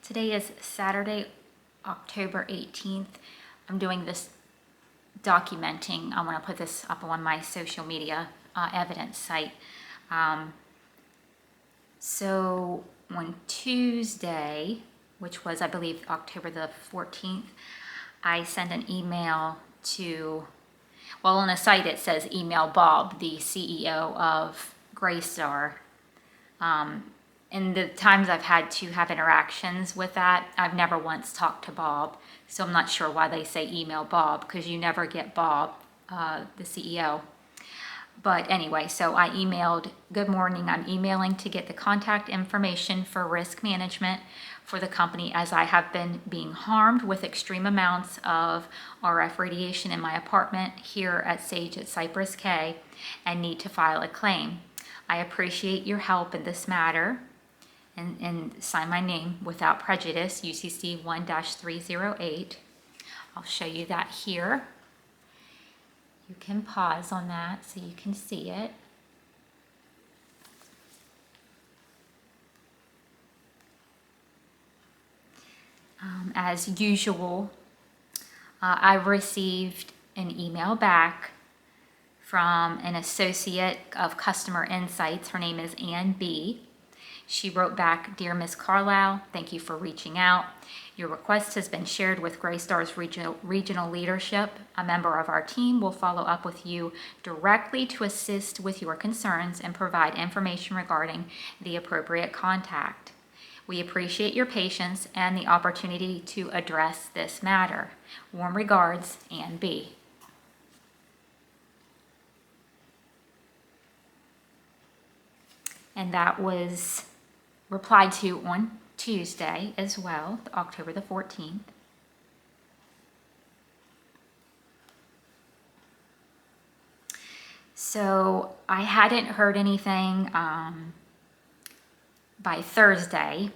Today is Saturday, October 18th. I'm doing this documenting. I want to put this up on my social media evidence site. So on Tuesday, which was, I believe, October the 14th, I sent an email to, well, on the site it says email Bob, the CEO of Greystar. In the times I've had to have interactions with that, I've never once talked to Bob. So I'm not sure why they say email Bob, because you never get Bob, the CEO. But anyway, so I emailed, good morning, I'm emailing to get the contact information for risk management for the company, as I have been being harmed with extreme amounts of RF radiation in my apartment here at Sage at Cypress K and need to file a claim. I appreciate your help in this matter, and sign my name without prejudice, UCC 1-308. I'll show you that here. You can pause on that so you can see it. As usual, I received an email back from an associate of Customer Insights. Her name is Ann B. She wrote back, "Dear Ms. Carlisle, thank you for reaching out. Your request has been shared with Greystar's regional leadership. A member of our team will follow up with you directly to assist with your concerns and provide information regarding the appropriate contact. We appreciate your patience and the opportunity to address this matter. Warm regards, Ann B." And that was replied to on Tuesday as well, October the 14th. So I hadn't heard anything by Thursday.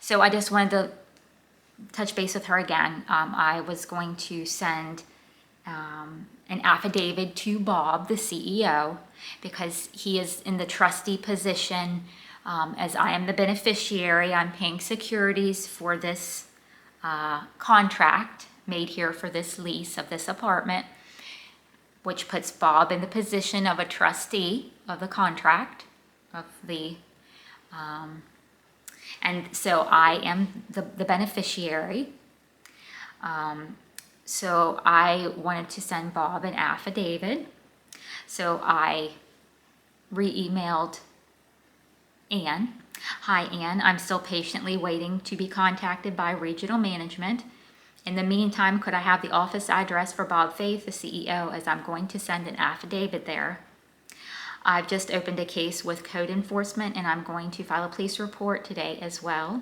So I just wanted to touch base with her again. I was going to send an affidavit to Bob, the CEO, because he is in the trustee position. As I am the beneficiary, I'm paying securities for this contract made here for this lease of this apartment, which puts Bob in the position of a trustee of the contract of the, and so I am the beneficiary. So I wanted to send Bob an affidavit. So I re-emailed Ann. "Hi Ann, I'm still patiently waiting to be contacted by regional management. In the meantime, could I have the office address for Bob Faith, the CEO, as I'm going to send an affidavit there. I've just opened a case with code enforcement and I'm going to file a police report today as well."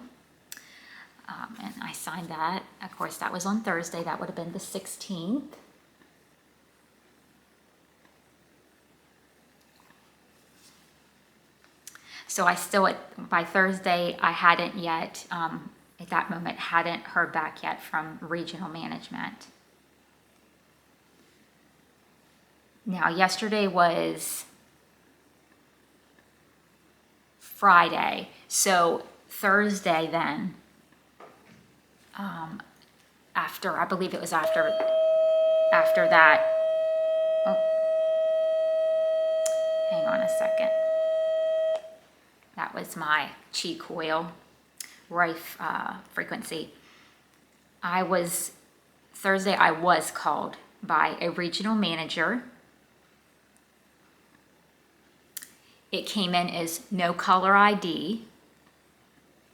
And I signed that. Of course, that was on Thursday. That would have been the 16th. So I still, by Thursday, I hadn't yet, at that moment, hadn't heard back yet from regional management. Now, yesterday was Friday. So Thursday then, after, I believe it was after that, oh, hang on a second. That was my chi coil rife frequency. Thursday I was called by a regional manager. It came in as no caller ID,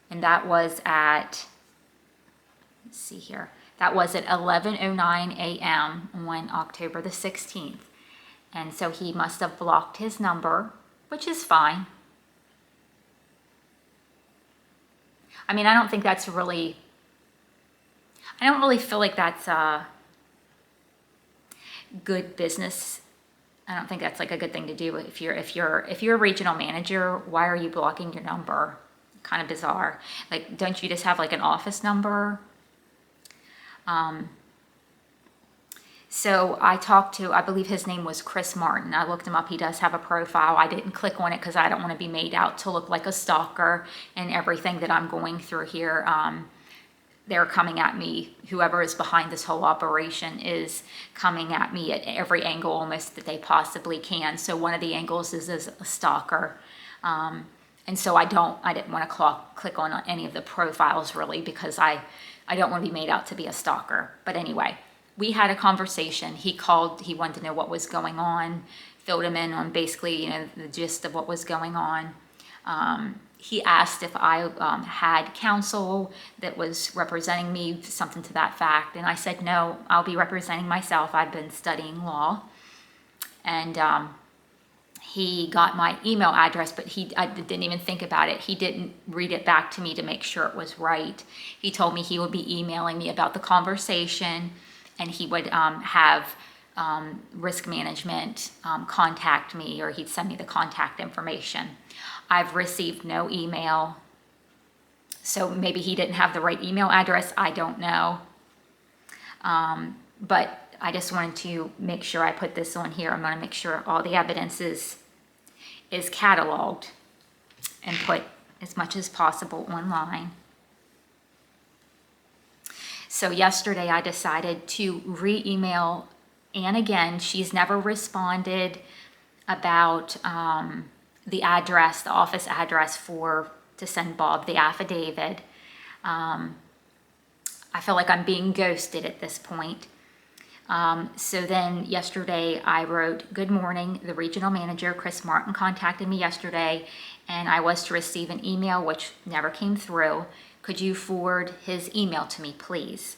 and that was at, let's see here, that was at 11:09 a.m. on October the 16th. And so he must have blocked his number, which is fine. I mean, I don't think that's really, I don't really feel like that's good business. I don't think that's like a good thing to do. If you're a regional manager, why are you blocking your number? Kind of bizarre. Like, don't you just have like an office number? So I talked to, I believe his name was Chris Martin. I looked him up. He does have a profile. I didn't click on it because I don't want to be made out to look like a stalker and everything that I'm going through here. They're coming at me. Whoever is behind this whole operation is coming at me at every angle almost that they possibly can. So one of the angles is as a stalker. And so I didn't want to click on any of the profiles really because I don't want to be made out to be a stalker. But anyway, we had a conversation. He called, he wanted to know what was going on, filled him in on basically, the gist of what was going on. He asked if I had counsel that was representing me, something to that fact. And I said, no, I'll be representing myself. I've been studying law. And he got my email address, but I didn't even think about it. He didn't read it back to me to make sure it was right. He told me he would be emailing me about the conversation, and he would have risk management contact me, or he'd send me the contact information. I've received no email, so maybe he didn't have the right email address. I don't know. But I just wanted to make sure I put this on here. I'm going to make sure all the evidence is cataloged and put as much as possible online. So yesterday I decided to re-email Ann again. She's never responded about the address, the office address to send Bob the affidavit. I feel like I'm being ghosted at this point. So then yesterday I wrote, good morning, the regional manager, Chris Martin, contacted me yesterday and I was to receive an email which never came through. Could you forward his email to me, please?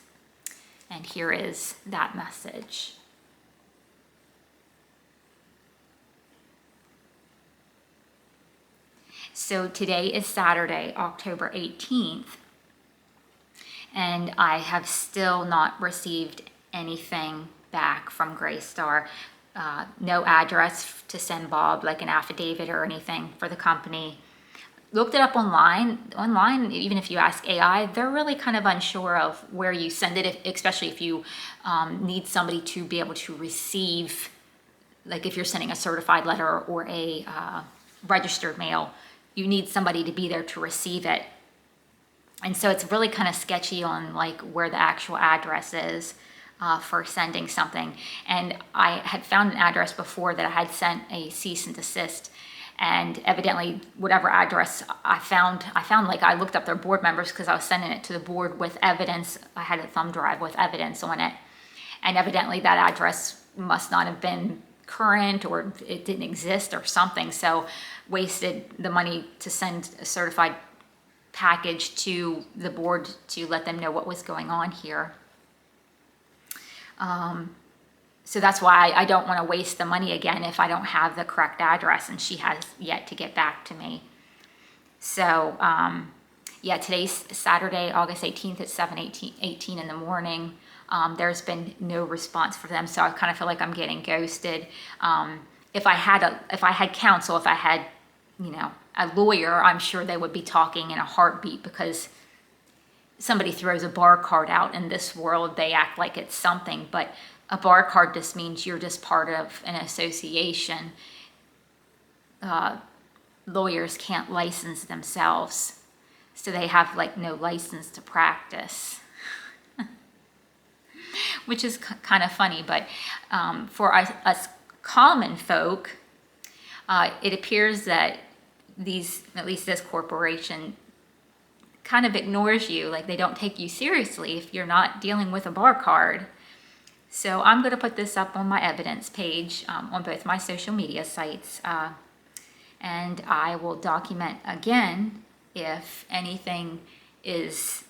And here is that message. So today is Saturday, October 18th, and I have still not received anything back from Greystar. No address to send Bob, like an affidavit or anything for the company. Looked it up online, even if you ask AI, they're really kind of unsure of where you send it, especially if you need somebody to be able to receive, like if you're sending a certified letter or a registered mail, you need somebody to be there to receive it. And so it's really kind of sketchy on like where the actual address is for sending something. And I had found an address before that I had sent a cease and desist, and evidently whatever address I found like I looked up their board members because I was sending it to the board with evidence. I had a thumb drive with evidence on it, and evidently that address must not have been current, or it didn't exist or something. So wasted the money to send a certified package to the board to let them know what was going on here. So that's why I don't want to waste the money again if I don't have the correct address, and she has yet to get back to me. So yeah, today's Saturday, August 18th at 7:18 in the morning. There's been no response for them, so I kind of feel like I'm getting ghosted. If I had counsel, if I had, a lawyer, I'm sure they would be talking in a heartbeat, because somebody throws a bar card out in this world, they act like it's something, but a bar card just means you're just part of an association. Lawyers can't license themselves, so they have like no license to practice. Which is kind of funny, but for us common folk, it appears that at least this corporation, kind of ignores you, like they don't take you seriously if you're not dealing with a bar card. So I'm going to put this up on my evidence page on both my social media sites, and I will document again if anything is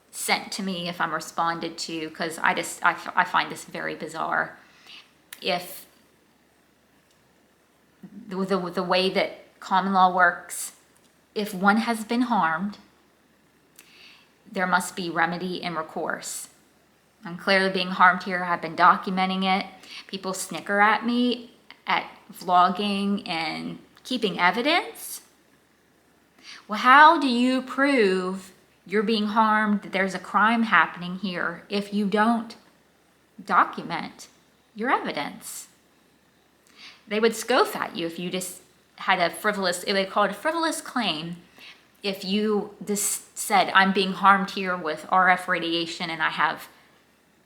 sent to me, if I'm responded to, because I find this very bizarre. If the way that common law works, if one has been harmed, there must be remedy and recourse. I'm clearly being harmed here. I've been documenting it. People snicker at me at vlogging and keeping evidence. Well, how do you prove you're being harmed, that there's a crime happening here, if you don't document? your evidence. They would scoff at you if you just had a frivolous, they call it a frivolous claim. If you just said, I'm being harmed here with RF radiation and I have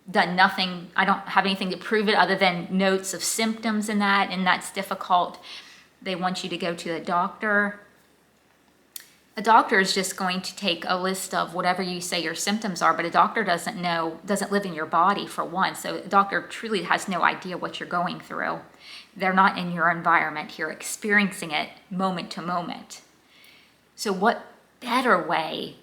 done nothing, I don't have anything to prove it other than notes of symptoms and that's difficult. They want you to go to a doctor. A doctor is just going to take a list of whatever you say your symptoms are, but a doctor doesn't live in your body for one. So a doctor truly has no idea what you're going through. They're not in your environment. You're experiencing it moment to moment. So what better way?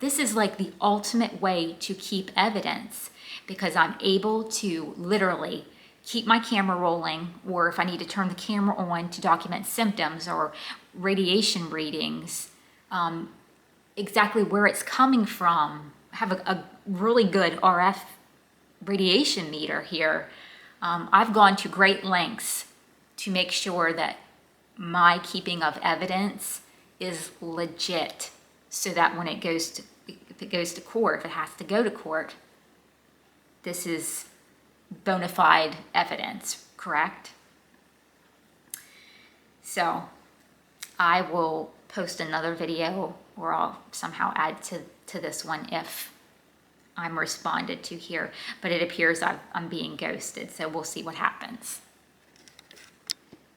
This is like the ultimate way to keep evidence, because I'm able to literally keep my camera rolling, or if I need to turn the camera on to document symptoms or radiation readings, exactly where it's coming from. Have a really good RF radiation meter here. I've gone to great lengths to make sure that my keeping of evidence is legit, so that when if it goes to court, if it has to go to court, this is bona fide evidence, correct? So I will post another video, or I'll somehow add to this one if I'm responded to here, but it appears I'm being ghosted, so we'll see what happens.